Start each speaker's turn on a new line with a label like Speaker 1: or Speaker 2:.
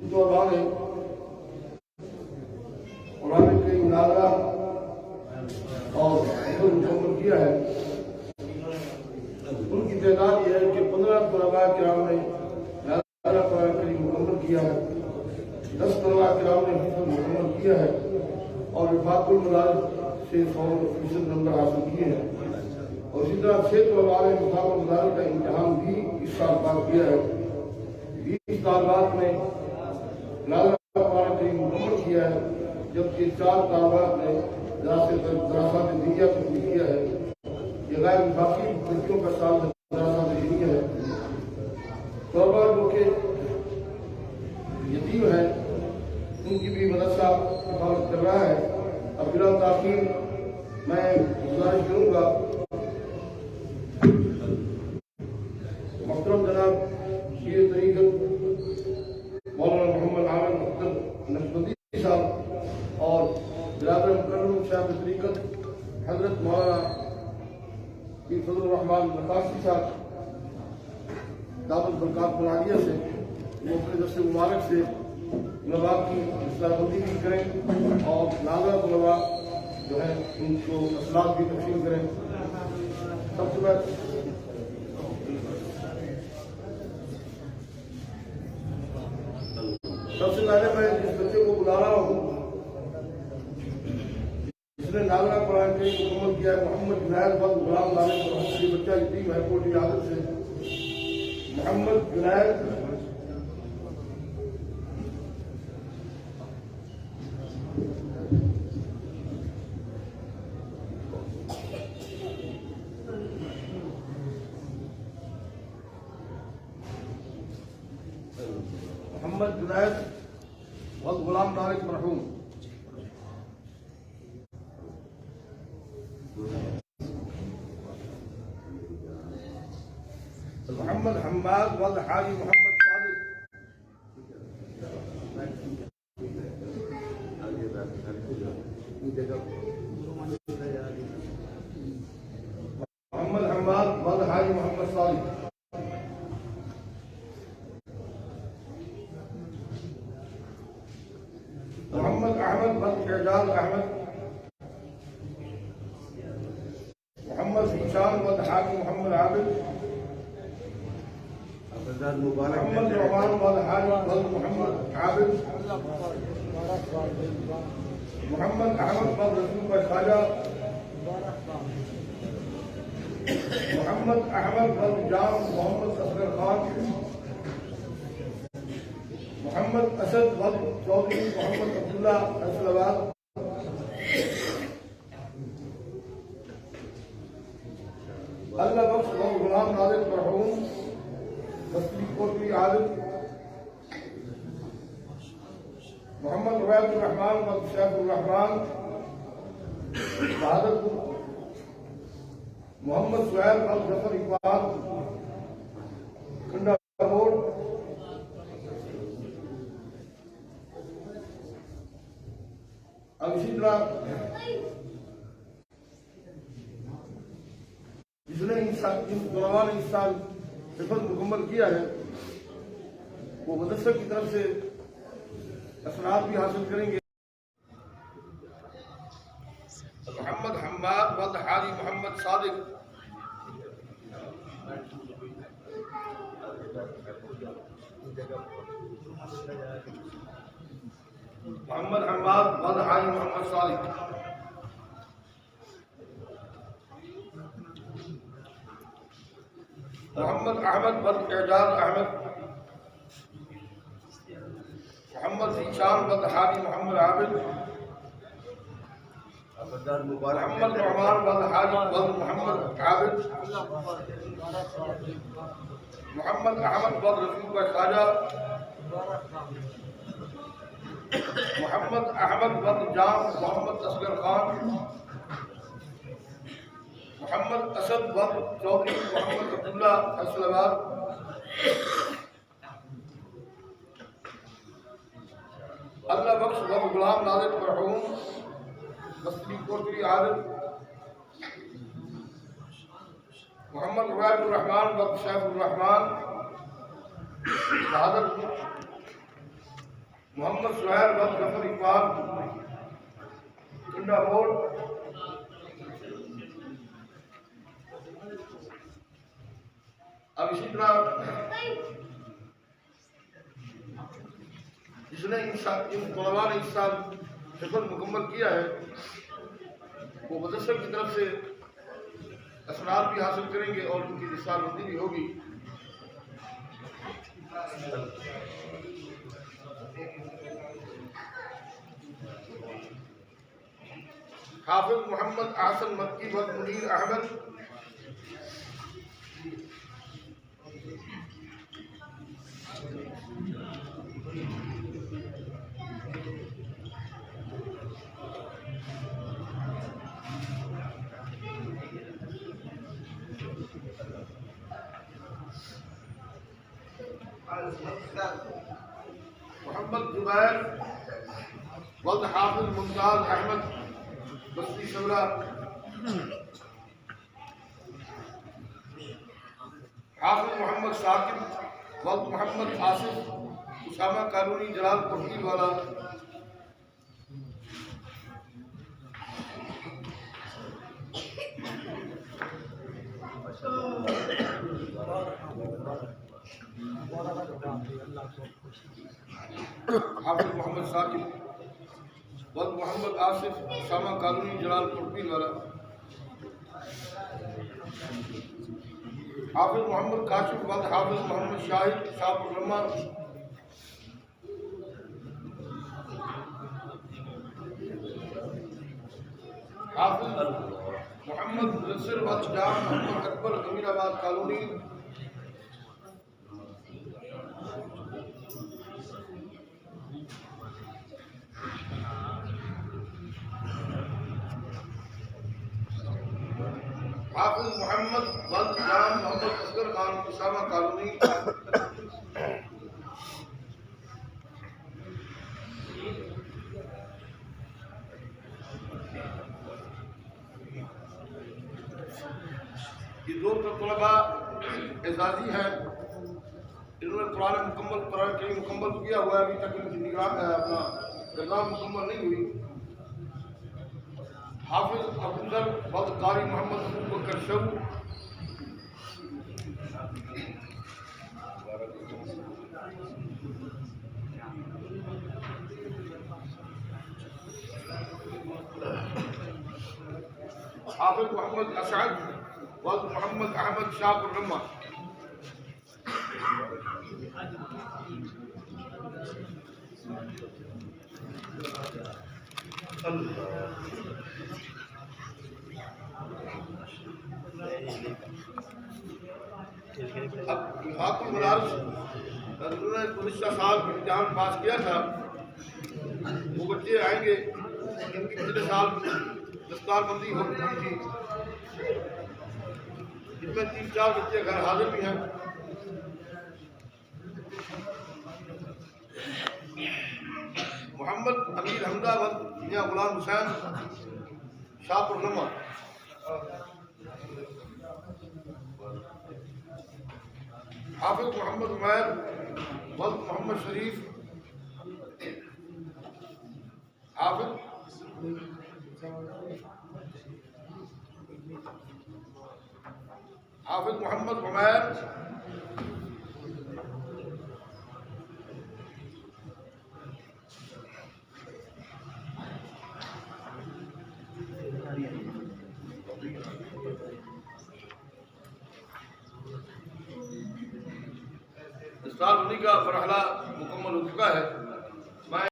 Speaker 1: जो हमारे कुरान के नारा और मुकम्मल किया है, उनकी तादाद यह है कि 15 तलबा किराम ने नारा कुरान के मुकम्मल किया है, 10 तलबा किराम ने हिफ्ज़ मुकम्मल किया है और विफाकुल मदारिस से 100% नंबर हासिल किए हैं। और इसी तरह 6 तलबा ने विफाकुल मदारिस का इम्तिहान भी इस साल पास किया है। 20 तालबात ने नारा कुरान के मुकम्मल किया है, जबकि 4 तालबात ने दरासात दिनिया को किया है। ये गैर विफाकी लड़कियों का साल दरासात दिनिया है। तलबा जो के यतीम है उनकी भी मदरसा हिफाजत कर रहा है। अब बिला ताखीर मैं गुजारिश करूँगा मोहतरम जनाब शीर तरीक़त मौलाना मोहम्मद आमिर अख्तर नक्शबंदी साहब और बिरादर मुकर्रम शाह तरीक़त हजरत मौलाना फजल रहमान नकाशी साहब दावत बरकात बुलानिया से वो अपने दस्त मुबारक से तलबा की इस्लाहबंदी भी करें और नाज़ा तलबा जो है उनको असलात भी तकसीम करें। सबसे पहले मैं जिस बच्चे को बुला रहा हूँ जिसने नागरा कुरान के मुकम्मल किया है, मोहम्मद जुनैद वक्त गुलाम नाले ये बच्चा यतीम है कोट इजाजत से। मोहम्मद जुनैद वक्त गुलाम नारिक मरहूम। मोहम्मद हम्माद वल्द हाजी मोहम्मद सादिक। मोहम्मद हम्माद वल्द हाजी मोहम्मद सादिक। मोहम्मद अहमद वल्द एजाज अहमद। मोहम्मद हिशाम वल्द हाजी मोहम्मद आबिद। मोहम्मद रहमान वल्द हाजी वल्द मोहम्मद आबिद। मोहम्मद अहमद वल्द रसूल का ख्वाजा। मोहम्मद अहमद वल्द जाम मोहम्मद असगर खान। मोहम्मद असद वल्द चौधरी मोहम्मद अब्दुल्ला फैसलाबाद। अल्लाह बख्श वल्द गुलाम नादिर मरहूम बस्ती कोटली आदिल। मोहम्मद उबैदुर रहमान वल्द शैखुर रहमान बहादुरपुर। मोहम्मद सुहैल वल्द जफर इकबाल खंडा रोड। अब इसी तरह जिसने इन तलबा ने इस साल हिफ्ज़ मुकम्मल किया है वो मदरसा की तरफ से असनाद भी हासिल करेंगे। मोहम्मद हम्माद वल्द हाजी मोहम्मद सादिक। मोहम्मद हम्माद वल्द हाजी मोहम्मद सादिक। मोहम्मद अहमद वल्द एजाज अहमद। मोहम्मद हिशाम वल्द हाजी मोहम्मद आबिद। मोहम्मद रहमान वल्द हाजी वल्द मोहम्मद आबिद। मोहम्मद अहमद वल्द रसूल का ख्वाजा। मोहम्मद अहमद वल्द जाम मोहम्मद असगर खान। मोहम्मद असद वल्द चौधरी मोहम्मद अब्दुल्ला फैसलाबाद। अल्लाह बख्श वल्द गुलाम नादिर मरहूम बस्ती कोटली आदिल। मोहम्मद उबैदुर रहमान वल्द शैखुर रहमान बहादुरपुर। मोहम्मद सुहैल वक्त गफर इकबाल कुंडा मोड़, अब इसी तरह जिसने इन तलबा ने इस साल हिफ्ज़ मुकम्मल किया है वो मदरसे की तरफ से असरार भी हासिल करेंगे और उनकी रिसालबंदी भी होगी। हाफिज मोहम्मद आसन मक्की व मुनीर अहमद, मोहम्मद जुबैर वल्द हाफिज मुमताज अहमद बस्ती शमरा, हाफिज मोहम्मद साकिब वल्द मोहम्मद आसिफ उसामा कानूनी जलालपुर वाला, हाफिज मोहम्मद साकिब वल्द मोहम्मद आसिफ उसामा कानूनी जलालपुर वाला, हाफिज मोहम्मद काशिफ वल्द हाफिज मोहम्मद शाहिद शाहपुर लम्मा, हाफिज मोहम्मद मुदस्सिर वल्द जाम मोहम्मद अकबर अमीराबाद कॉलोनी, हाफिज मोहम्मद वल्द जाम मोहम्मद असगर खान उसामा कॉलोनी, ये दो तलबा एजाजी हैं। इन्होंने कुरान मुकम्मल किया हुआ है, अभी तक इनकी अपना एग्जाम मुकम्मल नहीं हुई। हाफिज अब्दुल वल्द कारी मोहम्मद अबूबकर शब, हाफिज मोहम्मद असद वल्द मोहम्मद अहमद शाहपुर लम्मा, अब विभागुल मदारिस उन्होंने 19 साल इम्तिहान पास किया था, वो बच्चे आएंगे इनकी पिछले साल दस्तारबंदी हो चुकी थी, जिसमें 3-4 बच्चे घर हाजिर भी हैं। मोहम्मद अमीर हमदा वल्द मियां गुलाम हुसैन शाहपुर लम्मा, हाफिज मोहम्मद उमैर वल्द मोहम्मद शरीफ, हाफिज मोहम्मद उमैर साल उन्हीं का मरहला मुकम्मल हो चुका है।